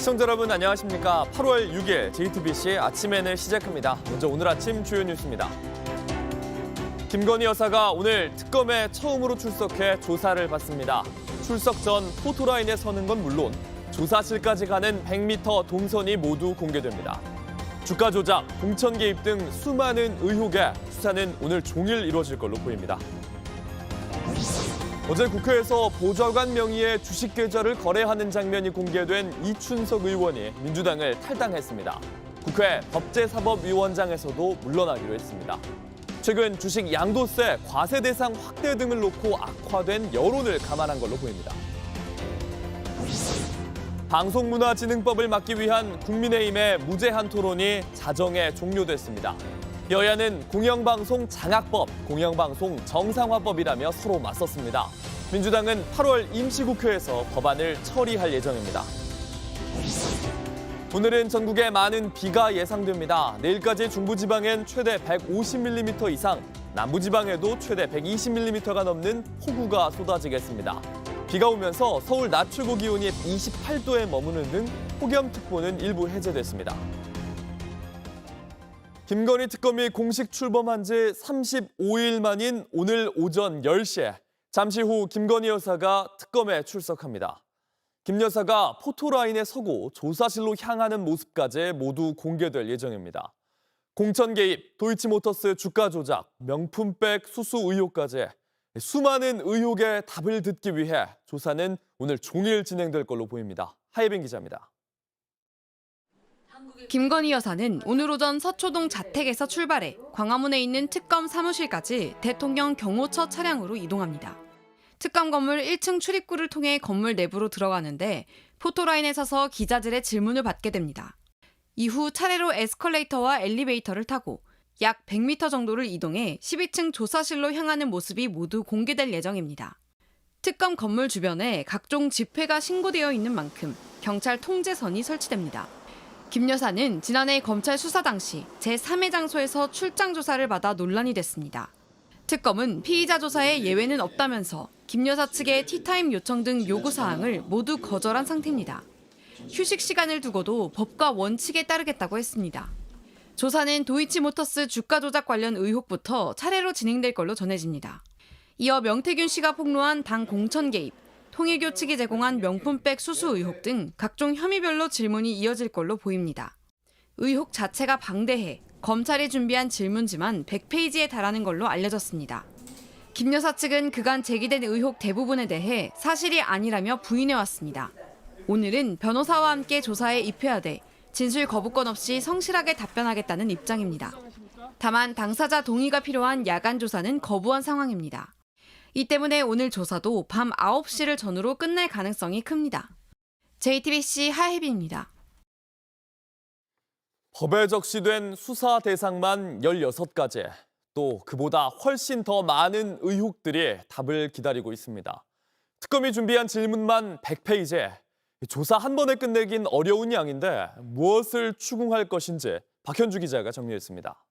시청자 여러분 안녕하십니까. 8월 6일 JTBC 아침엔을 시작합니다. 먼저 오늘 아침 주요 뉴스입니다. 김건희 여사가 오늘 특검에 처음으로 출석해 조사를 받습니다. 출석 전 포토라인에 서는 건 물론 조사실까지 가는 100m 동선이 모두 공개됩니다. 주가 조작, 공천 개입 등 수많은 의혹에 수사는 오늘 종일 이루어질 걸로 보입니다. 어제 국회에서 보좌관 명의의 주식 계좌를 거래하는 장면이 공개된 이춘석 의원이 민주당을 탈당했습니다. 국회 법제사법위원장에서도 물러나기로 했습니다. 최근 주식 양도세, 과세 대상 확대 등을 놓고 악화된 여론을 감안한 걸로 보입니다. 방송문화진흥법을 막기 위한 국민의힘의 무제한 토론이 자정에 종료됐습니다. 여야는 공영방송 장악법, 공영방송 정상화법이라며 서로 맞섰습니다. 민주당은 8월 임시국회에서 법안을 처리할 예정입니다. 오늘은 전국에 많은 비가 예상됩니다. 내일까지 중부지방엔 최대 150mm 이상, 남부지방에도 최대 120mm가 넘는 폭우가 쏟아지겠습니다. 비가 오면서 서울 낮 최고 기온이 28도에 머무는 등 폭염특보는 일부 해제됐습니다. 김건희 특검이 공식 출범한 지 35일 만인 오늘 오전 10시에 잠시 후 김건희 여사가 특검에 출석합니다. 김 여사가 포토라인에 서고 조사실로 향하는 모습까지 모두 공개될 예정입니다. 공천 개입, 도이치모터스 주가 조작, 명품백 수수 의혹까지 수많은 의혹의 답을 듣기 위해 조사는 오늘 종일 진행될 걸로 보입니다. 하예빈 기자입니다. 김건희 여사는 오늘 오전 서초동 자택에서 출발해 광화문에 있는 특검 사무실까지 대통령 경호처 차량으로 이동합니다. 특검 건물 1층 출입구를 통해 건물 내부로 들어가는데 포토라인에 서서 기자들의 질문을 받게 됩니다. 이후 차례로 에스컬레이터와 엘리베이터를 타고 약 100m 정도를 이동해 12층 조사실로 향하는 모습이 모두 공개될 예정입니다. 특검 건물 주변에 각종 집회가 신고되어 있는 만큼 경찰 통제선이 설치됩니다. 김 여사는 지난해 검찰 수사 당시 제3의 장소에서 출장 조사를 받아 논란이 됐습니다. 특검은 피의자 조사에 예외는 없다면서 김 여사 측의 티타임 요청 등 요구사항을 모두 거절한 상태입니다. 휴식 시간을 두고도 법과 원칙에 따르겠다고 했습니다. 조사는 도이치모터스 주가 조작 관련 의혹부터 차례로 진행될 걸로 전해집니다. 이어 명태균 씨가 폭로한 당 공천 개입, 통일교 측이 제공한 명품백 수수 의혹 등 각종 혐의별로 질문이 이어질 걸로 보입니다. 의혹 자체가 방대해 검찰이 준비한 질문지만 100페이지에 달하는 걸로 알려졌습니다. 김 여사 측은 그간 제기된 의혹 대부분에 대해 사실이 아니라며 부인해왔습니다. 오늘은 변호사와 함께 조사에 입회하되 진술 거부권 없이 성실하게 답변하겠다는 입장입니다. 다만 당사자 동의가 필요한 야간 조사는 거부한 상황입니다. 이 때문에 오늘 조사도 밤 9시를 전후로 끝날 가능성이 큽니다. JTBC 하혜빈입니다. 법에 적시된 수사 대상만 16가지, 또 그보다 훨씬 더 많은 의혹들이 답을 기다리고 있습니다. 특검이 준비한 질문만 100페이지, 조사 한 번에 끝내긴 어려운 양인데 무엇을 추궁할 것인지 박현주 기자가 정리했습니다.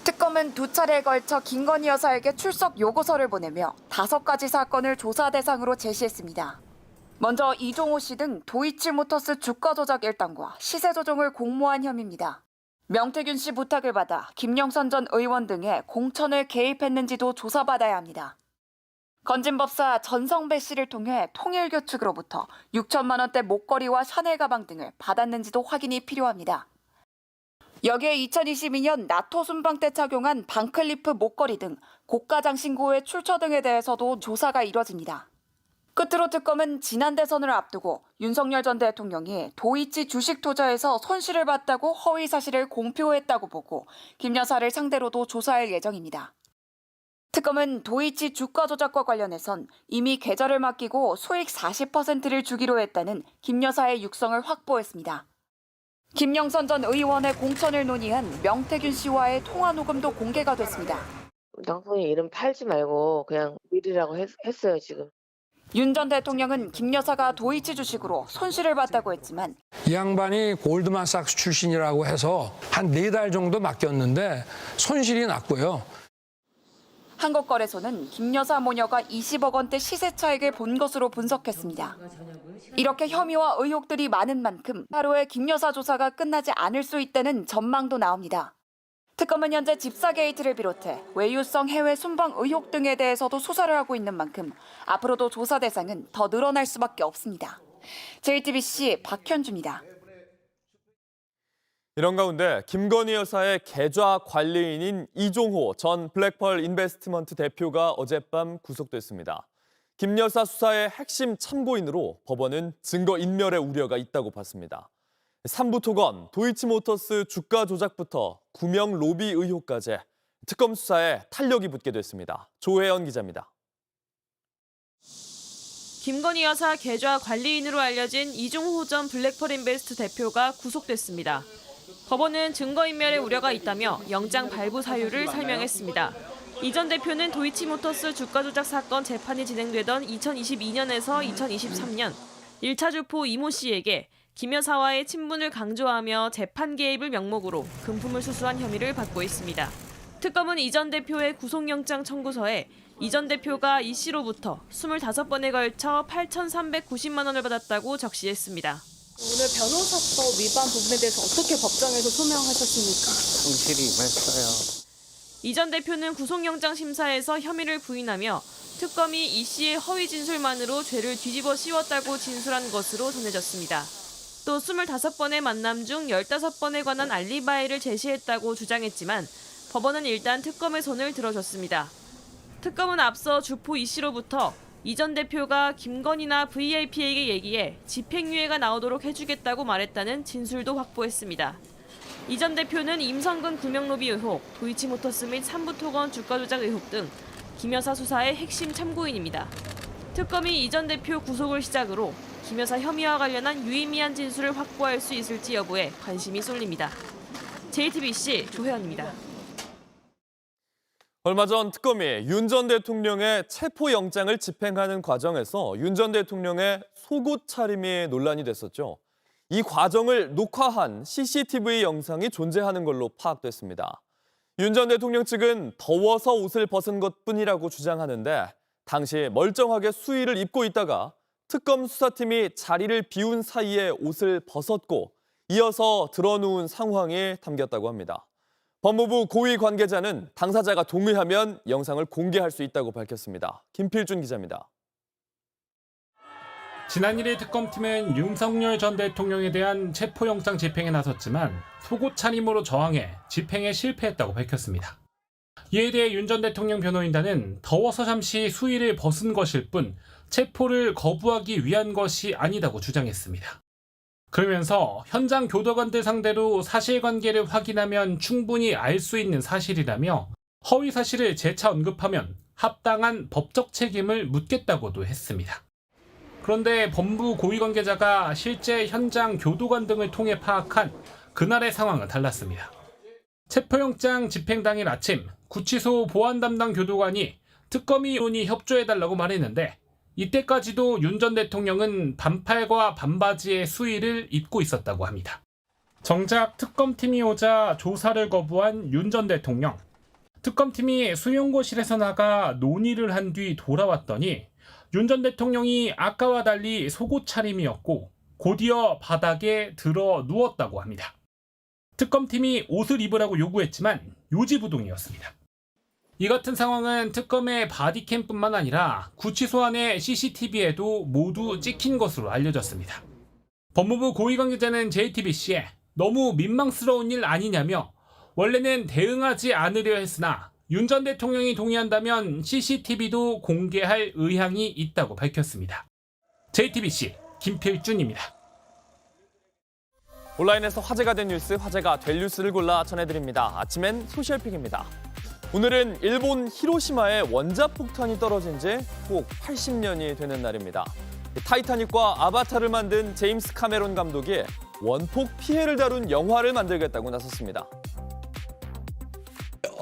특검은 두 차례에 걸쳐 김건희 여사에게 출석 요구서를 보내며 5가지 사건을 조사 대상으로 제시했습니다. 먼저 이종호 씨 등 도이치모터스 주가 조작 일당과 시세 조정을 공모한 혐의입니다. 명태균 씨 부탁을 받아 김영선 전 의원 등의 공천을 개입했는지도 조사받아야 합니다. 건진법사 전성배 씨를 통해 통일교 측으로부터 6천만 원대 목걸이와 샤넬 가방 등을 받았는지도 확인이 필요합니다. 여기에 2022년 나토 순방 때 착용한 반클리프 목걸이 등 고가 장신구의 출처 등에 대해서도 조사가 이뤄집니다. 끝으로 특검은 지난 대선을 앞두고 윤석열 전 대통령이 도이치 주식 투자에서 손실을 봤다고 허위 사실을 공표했다고 보고 김 여사를 상대로도 조사할 예정입니다. 특검은 도이치 주가 조작과 관련해선 이미 계좌를 맡기고 수익 40%를 주기로 했다는 김 여사의 육성을 확보했습니다. 김영선 전 의원의 공천을 논의한 명태균 씨와의 통화 녹음도 공개가 됐습니다. 당선인 이름 팔지 말고 그냥 밀이라고 했어요, 지금. 윤 전 대통령은 김 여사가 도이치 주식으로 손실을 봤다고 했지만 이 양반이 골드만삭스 출신이라고 해서 한 4달 정도 맡겼는데 손실이 났고요. 한국거래소는 김 여사 모녀가 20억 원대 시세 차익을 본 것으로 분석했습니다. 이렇게 혐의와 의혹들이 많은 만큼 하루에 김 여사 조사가 끝나지 않을 수 있다는 전망도 나옵니다. 특검은 현재 집사 게이트를 비롯해 외유성 해외 순방 의혹 등에 대해서도 수사를 하고 있는 만큼 앞으로도 조사 대상은 더 늘어날 수밖에 없습니다. JTBC 박현주입니다. 이런 가운데 김건희 여사의 계좌 관리인인 이종호 전 블랙펄 인베스트먼트 대표가 어젯밤 구속됐습니다. 김 여사 수사의 핵심 참고인으로 법원은 증거인멸의 우려가 있다고 봤습니다. 삼부토건, 도이치모터스 주가 조작부터 구명 로비 의혹까지 특검 수사에 탄력이 붙게 됐습니다. 조혜연 기자입니다. 김건희 여사 계좌 관리인으로 알려진 이종호 전 블랙펄 인베스트 대표가 구속됐습니다. 법원은 증거인멸의 우려가 있다며 영장 발부 사유를 설명했습니다. 이 전 대표는 도이치모터스 주가 조작 사건 재판이 진행되던 2022년에서 2023년 1차 주포 이모 씨에게 김 여사와의 친분을 강조하며 재판 개입을 명목으로 금품을 수수한 혐의를 받고 있습니다. 특검은 이 전 대표의 구속영장 청구서에 이 전 대표가 이 씨로부터 25번에 걸쳐 8,390만 원을 받았다고 적시했습니다. 오늘 변호사법 위반 부분에 대해서 어떻게 법정에서 소명하셨습니까? 성실히 임했어요. 이 전 대표는 구속영장 심사에서 혐의를 부인하며 특검이 이 씨의 허위 진술만으로 죄를 뒤집어 씌웠다고 진술한 것으로 전해졌습니다. 또 25번의 만남 중 15번에 관한 알리바이를 제시했다고 주장했지만 법원은 일단 특검의 손을 들어줬습니다. 특검은 앞서 주포 이 씨로부터 이 전 대표가 김건희나 VIP에게 얘기해 집행유예가 나오도록 해주겠다고 말했다는 진술도 확보했습니다. 이 전 대표는 임성근 구명로비 의혹, 도이치모터스 및 삼부토건 주가 조작 의혹 등 김 여사 수사의 핵심 참고인입니다. 특검이 이 전 대표 구속을 시작으로 김 여사 혐의와 관련한 유의미한 진술을 확보할 수 있을지 여부에 관심이 쏠립니다. JTBC 조혜연입니다. 얼마 전 특검이 윤 전 대통령의 체포영장을 집행하는 과정에서 윤 전 대통령의 속옷 차림이 논란이 됐었죠. 이 과정을 녹화한 CCTV 영상이 존재하는 걸로 파악됐습니다. 윤 전 대통령 측은 더워서 옷을 벗은 것뿐이라고 주장하는데 당시 멀쩡하게 수의를 입고 있다가 특검 수사팀이 자리를 비운 사이에 옷을 벗었고 이어서 드러누운 상황이 담겼다고 합니다. 법무부 고위 관계자는 당사자가 동의하면 영상을 공개할 수 있다고 밝혔습니다. 김필준 기자입니다. 지난 1일 특검팀은 윤석열 전 대통령에 대한 체포영장 집행에 나섰지만 속옷 차림으로 저항해 집행에 실패했다고 밝혔습니다. 이에 대해 윤 전 대통령 변호인단은 더워서 잠시 수의를 벗은 것일 뿐 체포를 거부하기 위한 것이 아니다고 주장했습니다. 그러면서 현장 교도관들 상대로 사실관계를 확인하면 충분히 알 수 있는 사실이라며 허위 사실을 재차 언급하면 합당한 법적 책임을 묻겠다고도 했습니다. 그런데 법무부 고위 관계자가 실제 현장 교도관 등을 통해 파악한 그날의 상황은 달랐습니다. 체포영장 집행 당일 아침 구치소 보안 담당 교도관이 특검이 협조해달라고 말했는데 이때까지도 윤 전 대통령은 반팔과 반바지의 수의를 입고 있었다고 합니다. 정작 특검팀이 오자 조사를 거부한 윤 전 대통령. 특검팀이 수용고실에서 나가 논의를 한 뒤 돌아왔더니 윤 전 대통령이 아까와 달리 속옷 차림이었고 곧이어 바닥에 들어 누웠다고 합니다. 특검팀이 옷을 입으라고 요구했지만 요지부동이었습니다. 이 같은 상황은 특검의 바디캠뿐만 아니라 구치소 안의 CCTV에도 모두 찍힌 것으로 알려졌습니다. 법무부 고위 관계자는 JTBC에 너무 민망스러운 일 아니냐며 원래는 대응하지 않으려 했으나 윤 전 대통령이 동의한다면 CCTV도 공개할 의향이 있다고 밝혔습니다. JTBC 김필준입니다. 온라인에서 화제가 된 뉴스, 화제가 될 뉴스를 골라 전해드립니다. 아침엔 소셜픽입니다. 오늘은 일본 히로시마에 원자폭탄이 떨어진 지 꼭 80년이 되는 날입니다. 타이타닉과 아바타를 만든 제임스 카메론 감독이 원폭 피해를 다룬 영화를 만들겠다고 나섰습니다.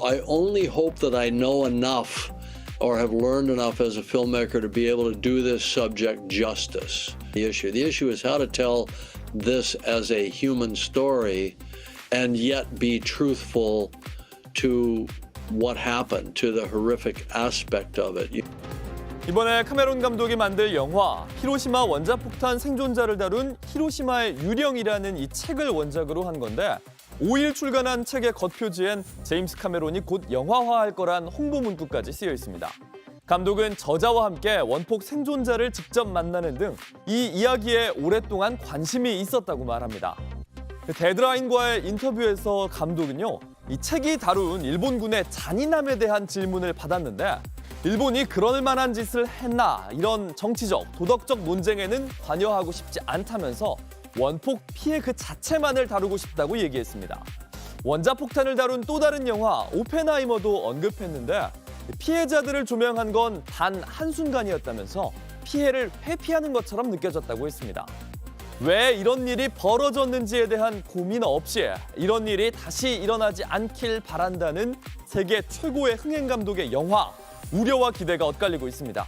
I only hope that I know enough or have learned enough as a filmmaker to be able to do this subject justice. The issue is how to tell this as a human story and yet be truthful to what happened, to the horrific aspect of it. 이번에 카메론 감독이 만들 영화 히로시마 원자폭탄 생존자를 다룬 히로시마의 유령이라는 이 책을 원작으로 한 건데 5일 출간한 책의 겉표지엔 제임스 카메론이 곧 영화화할 거란 홍보 문구까지 쓰여 있습니다. 감독은 저자와 함께 원폭 생존자를 직접 만나는 등 이 이야기에 오랫동안 관심이 있었다고 말합니다. 데드라인과의 인터뷰에서 감독은요, 이 책이 다룬 일본군의 잔인함에 대한 질문을 받았는데 일본이 그럴 만한 짓을 했나 이런 정치적, 도덕적 논쟁에는 관여하고 싶지 않다면서 원폭 피해 그 자체만을 다루고 싶다고 얘기했습니다. 원자폭탄을 다룬 또 다른 영화 오펜하이머도 언급했는데 피해자들을 조명한 건 단 한순간이었다면서 피해를 회피하는 것처럼 느껴졌다고 했습니다. 왜 이런 일이 벌어졌는지에 대한 고민 없이 이런 일이 다시 일어나지 않길 바란다는 세계 최고의 흥행 감독의 영화, 우려와 기대가 엇갈리고 있습니다.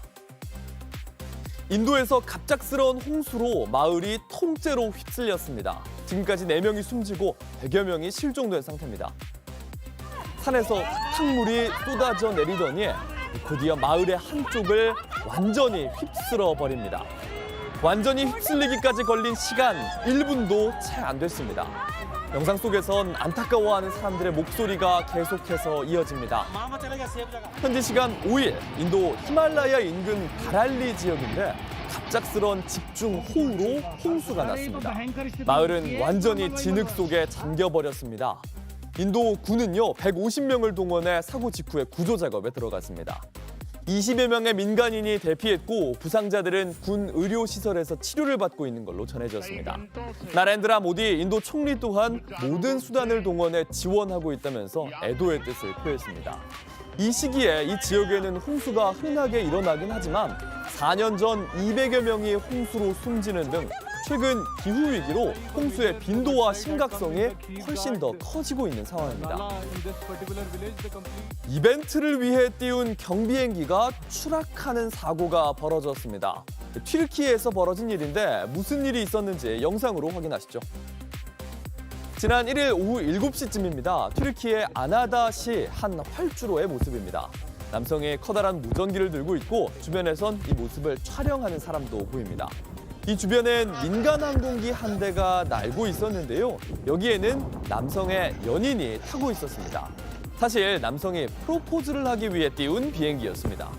인도에서 갑작스러운 홍수로 마을이 통째로 휩쓸렸습니다. 지금까지 4명이 숨지고 100여 명이 실종된 상태입니다. 산에서 흙탕물이 쏟아져 내리더니 곧이어 마을의 한쪽을 완전히 휩쓸어 버립니다. 완전히 휩쓸리기까지 걸린 시간 1분도 채 안 됐습니다. 영상 속에선 안타까워하는 사람들의 목소리가 계속해서 이어집니다. 현지 시간 5일 인도 히말라야 인근 가랄리 지역인데 갑작스런 집중 호우로 홍수가 났습니다. 마을은 완전히 진흙 속에 잠겨버렸습니다. 인도 군은요 150명을 동원해 사고 직후에 구조 작업에 들어갔습니다. 20여 명의 민간인이 대피했고 부상자들은 군 의료시설에서 치료를 받고 있는 걸로 전해졌습니다. 나렌드라 모디 인도 총리 또한 모든 수단을 동원해 지원하고 있다면서 애도의 뜻을 표했습니다. 이 시기에 이 지역에는 홍수가 흔하게 일어나긴 하지만 4년 전 200여 명이 홍수로 숨지는 등 최근 기후위기로 홍수의 빈도와 심각성이 훨씬 더 커지고 있는 상황입니다. 이벤트를 위해 띄운 경비행기가 추락하는 사고가 벌어졌습니다. 튀르키예에서 벌어진 일인데 무슨 일이 있었는지 영상으로 확인하시죠. 지난 1일 오후 7시쯤입니다. 튀르키예 아나다시 한 활주로의 모습입니다. 남성이 커다란 무전기를 들고 있고 주변에선 이 모습을 촬영하는 사람도 보입니다. 이 주변엔 민간 항공기 한 대가 날고 있었는데요. 여기에는 남성의 연인이 타고 있었습니다. 사실 남성이 프로포즈를 하기 위해 띄운 비행기였습니다.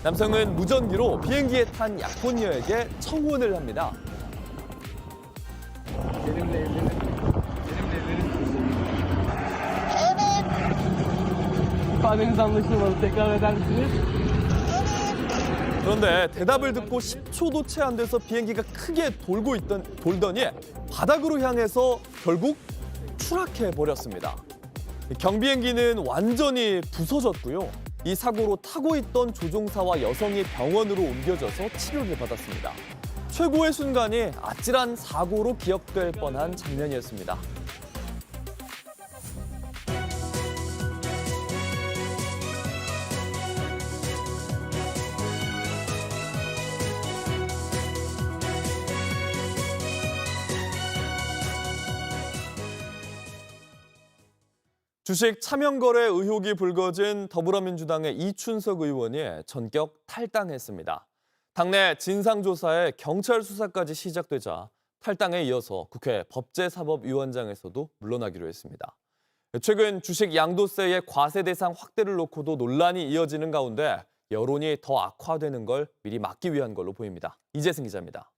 남성은 무전기로 비행기에 탄 약혼녀에게 청혼을 합니다. 그런데 대답을 듣고 10초도 채 안 돼서 비행기가 크게 돌더니 바닥으로 향해서 결국 추락해 버렸습니다. 경비행기는 완전히 부서졌고요. 이 사고로 타고 있던 조종사와 여성이 병원으로 옮겨져서 치료를 받았습니다. 최고의 순간이 아찔한 사고로 기억될 뻔한 장면이었습니다. 주식 차명거래 의혹이 불거진 더불어민주당의 이춘석 의원이 전격 탈당했습니다. 당내 진상조사에 경찰 수사까지 시작되자 탈당에 이어서 국회 법제사법위원장에서도 물러나기로 했습니다. 최근 주식 양도세의 과세 대상 확대를 놓고도 논란이 이어지는 가운데 여론이 더 악화되는 걸 미리 막기 위한 걸로 보입니다. 이재승 기자입니다.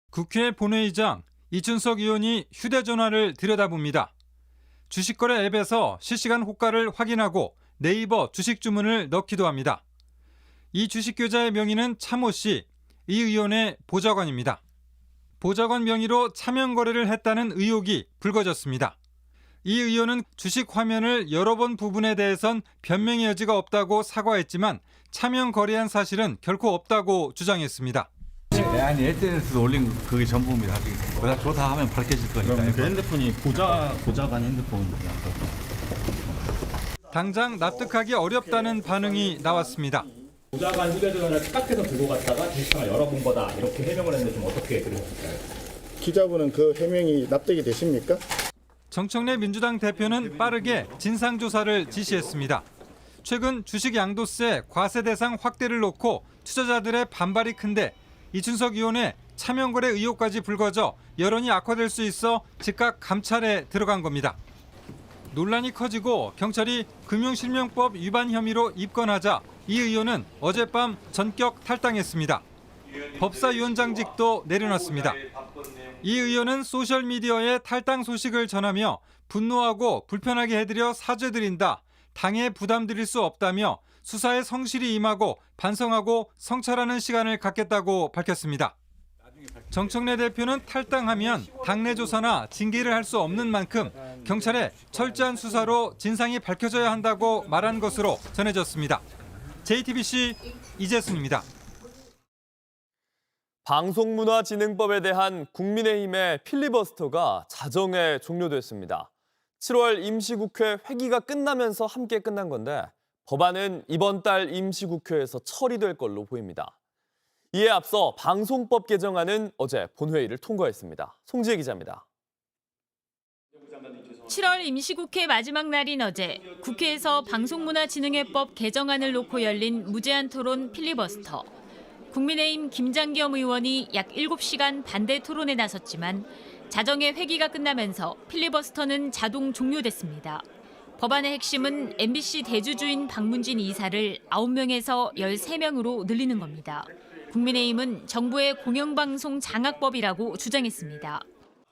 국회 본회의장 이춘석 의원이 휴대전화를 들여다봅니다. 주식거래 앱에서 실시간 호가를 확인하고 네이버 주식 주문을 넣기도 합니다. 이 주식계좌의 명의는 차모 씨, 이 의원의 보좌관입니다. 보좌관 명의로 차명 거래를 했다는 의혹이 불거졌습니다. 이 의원은 주식 화면을 여러 번 부분에 대해선 변명의 여지가 없다고 사과했지만 차명 거래한 사실은 결코 없다고 주장했습니다. 아니 SNS에 올린 그게 전부입니다. 그래서 조사하면 밝혀질 거니까. 그럼 그 핸드폰이 보좌관 핸드폰이야. 당장 납득하기 어렵다는 반응이 나왔습니다. 보좌관 휴대전화를 착각해서 들고 갔다가 데이터가 열어본 거다 이렇게 해명을 했는데 좀 어떻게 들으셨을까요? 기자분은 그 해명이 납득이 되십니까? 정청래 민주당 대표는 빠르게 진상조사를 지시했습니다. 최근 주식 양도세 과세 대상 확대를 놓고 투자자들의 반발이 큰데 이준석 의원의 차명거래 의혹까지 불거져 여론이 악화될 수 있어 즉각 감찰에 들어간 겁니다. 논란이 커지고 경찰이 금융실명법 위반 혐의로 입건하자 이 의원은 어젯밤 전격 탈당했습니다. 법사위원장직도 내려놨습니다. 이 의원은 소셜미디어에 탈당 소식을 전하며 분노하고 불편하게 해드려 사죄드린다. 당에 부담드릴 수 없다며 수사에 성실히 임하고 반성하고 성찰하는 시간을 갖겠다고 밝혔습니다. 정청래 대표는 탈당하면 당내 조사나 징계를 할 수 없는 만큼 경찰의 철저한 수사로 진상이 밝혀져야 한다고 말한 것으로 전해졌습니다. JTBC 이재순입니다. 방송문화진흥법에 대한 국민의힘의 필리버스터가 자정에 종료됐습니다. 7월 임시국회 회기가 끝나면서 함께 끝난 건데 법안은 이번 달 임시국회에서 처리될 걸로 보입니다. 이에 앞서 방송법 개정안은 어제 본회의를 통과했습니다. 송지혜 기자입니다. 7월 임시국회 마지막 날인 어제 국회에서 방송문화진흥회법 개정안을 놓고 열린 무제한 토론 필리버스터. 국민의힘 김장겸 의원이 약 7시간 반대 토론에 나섰지만 자정의 회기가 끝나면서 필리버스터는 자동 종료됐습니다. 법안의 핵심은 MBC 대주주인 박문진 이사를 9명에서 13명으로 늘리는 겁니다. 국민의힘은 정부의 공영방송 장악법이라고 주장했습니다.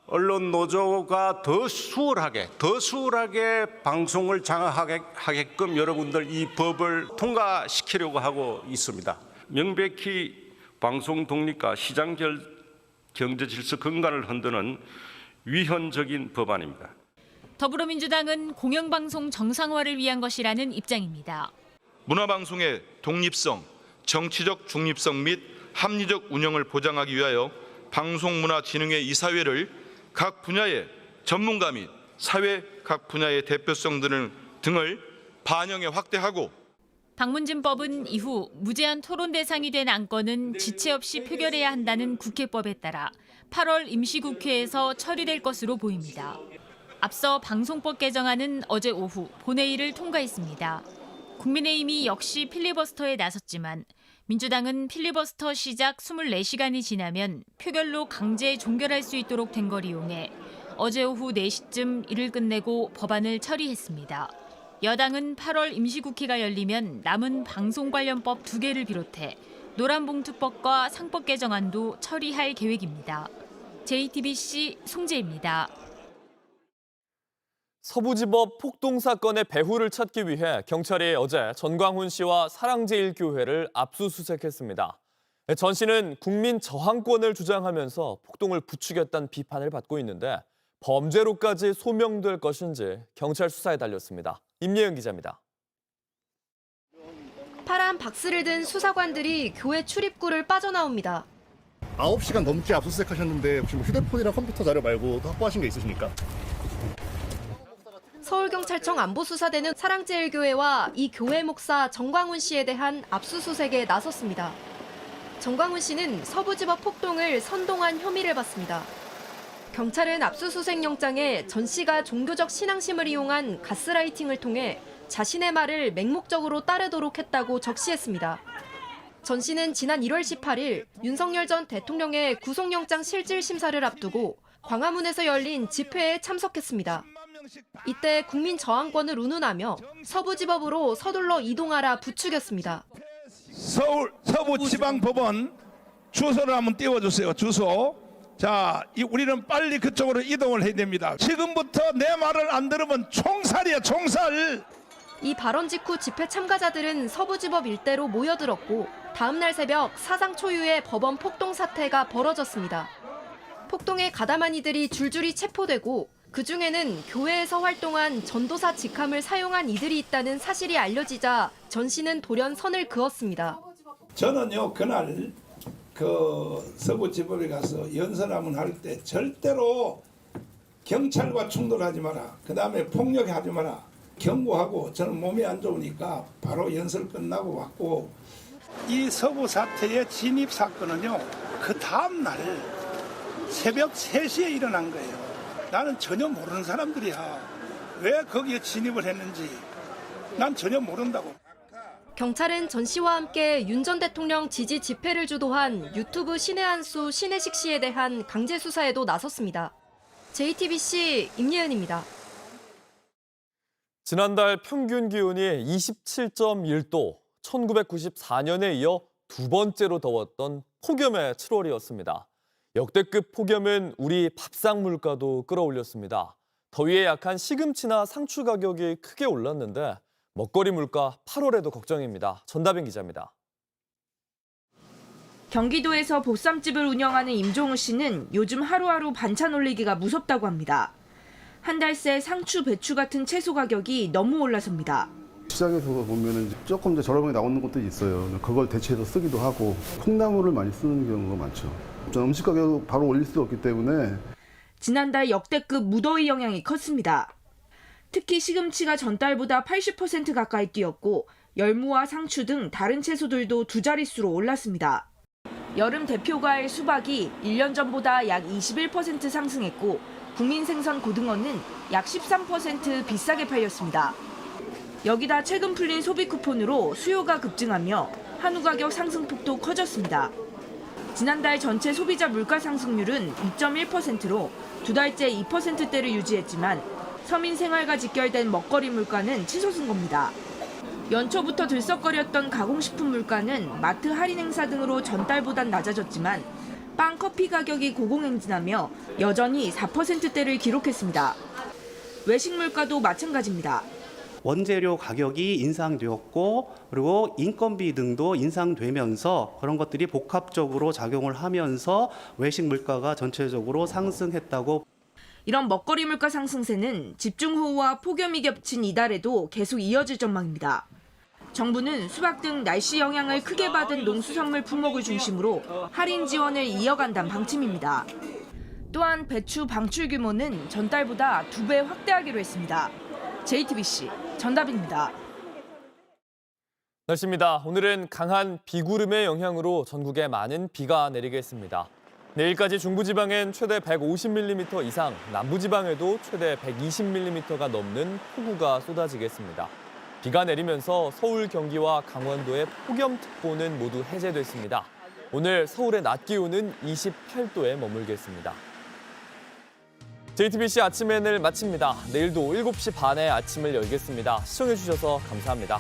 언론 노조가 더 수월하게 방송을 장악하게끔 여러분들 이 법을 통과시키려고 하고 있습니다. 명백히 방송 독립과 시장 경제 질서 근간을 흔드는 위헌적인 법안입니다. 더불어민주당은 공영방송 정상화를 위한 것이라는 입장입니다. 문화방송의 독립성, 정치적 중립성 및 합리적 운영을 보장하기 위하여 방송문화진흥회 이사회를 각 분야의 전문가 및 사회 각 분야의 대표성 등을 반영해 확대하고 박문진법은 이후 무제한 토론 대상이 된 안건은 지체 없이 표결해야 한다는 국회법에 따라 8월 임시국회에서 처리될 것으로 보입니다. 앞서 방송법 개정안은 어제 오후 본회의를 통과했습니다. 국민의힘이 역시 필리버스터에 나섰지만 민주당은 필리버스터 시작 24시간이 지나면 표결로 강제 종결할 수 있도록 된 걸 이용해 어제 오후 4시쯤 일을 끝내고 법안을 처리했습니다. 여당은 8월 임시국회가 열리면 남은 방송 관련법 2개를 비롯해 노란봉투법과 상법 개정안도 처리할 계획입니다. JTBC 송재입니다. 서부지법 폭동 사건의 배후를 찾기 위해 경찰이 어제 전광훈 씨와 사랑제일교회를 압수수색했습니다. 전 씨는 국민 저항권을 주장하면서 폭동을 부추겼다는 비판을 받고 있는데 범죄로까지 소명될 것인지 경찰 수사에 달렸습니다. 임예은 기자입니다. 파란 박스를 든 수사관들이 교회 출입구를 빠져나옵니다. 9시간 넘게 압수수색하셨는데 혹시 뭐 휴대폰이랑 컴퓨터 자료 말고 또 확보하신 게 있으십니까? 서울경찰청 안보수사대는 사랑제일교회와 이 교회 목사 정광훈 씨에 대한 압수수색에 나섰습니다. 정광훈 씨는 서부지법 폭동을 선동한 혐의를 받습니다. 경찰은 압수수색 영장에 전 씨가 종교적 신앙심을 이용한 가스라이팅을 통해 자신의 말을 맹목적으로 따르도록 했다고 적시했습니다. 전 씨는 지난 1월 18일 윤석열 전 대통령의 구속영장 실질 심사를 앞두고 광화문에서 열린 집회에 참석했습니다. 이때 국민 저항권을 운운하며 서부지법으로 서둘러 이동하라 부추겼습니다. 서울 서부지방법원 주소를 한번 띄워주세요. 주소. 자, 우리는 빨리 그쪽으로 이동을 해야 됩니다. 지금부터 내 말을 안 들으면 총살이야, 총살. 이 발언 직후 집회 참가자들은 서부지법 일대로 모여들었고 다음 날 새벽 사상 초유의 법원 폭동 사태가 벌어졌습니다. 폭동에 가담한 이들이 줄줄이 체포되고 그중에는 교회에서 활동한 전도사 직함을 사용한 이들이 있다는 사실이 알려지자 전 씨는 돌연 선을 그었습니다. 저는요, 그날 서부지법에 가서 연설하면 할 때 절대로 경찰과 충돌하지 마라. 그다음에 폭력하지 마라. 경고하고 저는 몸이 안 좋으니까 바로 연설 끝나고 왔고 이 서부 사태의 진입 사건은요. 그 다음 날 새벽 3시에 일어난 거예요. 나는 전혀 모르는 사람들이야. 왜 거기에 진입을 했는지 난 전혀 모른다고. 경찰은 전 씨와 함께 윤 전 대통령 지지 집회를 주도한 유튜브 신의 한수 신혜식 씨에 대한 강제 수사에도 나섰습니다. JTBC 임예은입니다. 지난달 평균 기온이 27.1도, 1994년에 이어 두 번째로 더웠던 폭염의 7월이었습니다. 역대급 폭염은 우리 밥상 물가도 끌어올렸습니다. 더위에 약한 시금치나 상추 가격이 크게 올랐는데 먹거리 물가 8월에도 걱정입니다. 전다빈 기자입니다. 경기도에서 보쌈집을 운영하는 임종우 씨는 요즘 하루하루 반찬 올리기가 무섭다고 합니다. 한 달 새 상추, 배추 같은 채소 가격이 너무 올라섭니다. 시장에서 보면 조금 더 저렴하게 나오는 것도 있어요. 그걸 대체해서 쓰기도 하고 콩나물을 많이 쓰는 경우가 많죠. 음식 가격을 바로 올릴 수 없기 때문에 지난달 역대급 무더위 영향이 컸습니다. 특히 시금치가 전달보다 80% 가까이 뛰었고 열무와 상추 등 다른 채소들도 두 자릿수로 올랐습니다. 여름 대표 과일 수박이 1년 전보다 약 21% 상승했고 국민 생선 고등어는 약 13% 비싸게 팔렸습니다. 여기다 최근 풀린 소비 쿠폰으로 수요가 급증하며 한우 가격 상승폭도 커졌습니다. 지난달 전체 소비자 물가 상승률은 2.1%로 두 달째 2%대를 유지했지만 서민 생활과 직결된 먹거리 물가는 치솟은 겁니다. 연초부터 들썩거렸던 가공식품 물가는 마트 할인 행사 등으로 전달보단 낮아졌지만 빵, 커피 가격이 고공행진하며 여전히 4%대를 기록했습니다. 외식 물가도 마찬가지입니다. 원재료 가격이 인상되었고 그리고 인건비 등도 인상되면서 그런 것들이 복합적으로 작용을 하면서 외식 물가가 전체적으로 상승했다고. 이런 먹거리 물가 상승세는 집중호우와 폭염이 겹친 이달에도 계속 이어질 전망입니다. 정부는 수박 등 날씨 영향을 크게 받은 농수산물 품목을 중심으로 할인 지원을 이어간다는 방침입니다. 또한 배추 방출 규모는 전달보다 2배 확대하기로 했습니다. JTBC 전다빈입니다. 날씨입니다. 오늘은 강한 비구름의 영향으로 전국에 많은 비가 내리겠습니다. 내일까지 중부지방엔 최대 150mm 이상, 남부지방에도 최대 120mm가 넘는 폭우가 쏟아지겠습니다. 비가 내리면서 서울, 경기와 강원도의 폭염특보는 모두 해제됐습니다. 오늘 서울의 낮 기온은 28도에 머물겠습니다. JTBC 아침 N을 마칩니다. 내일도 7시 반에 아침을 열겠습니다. 시청해주셔서 감사합니다.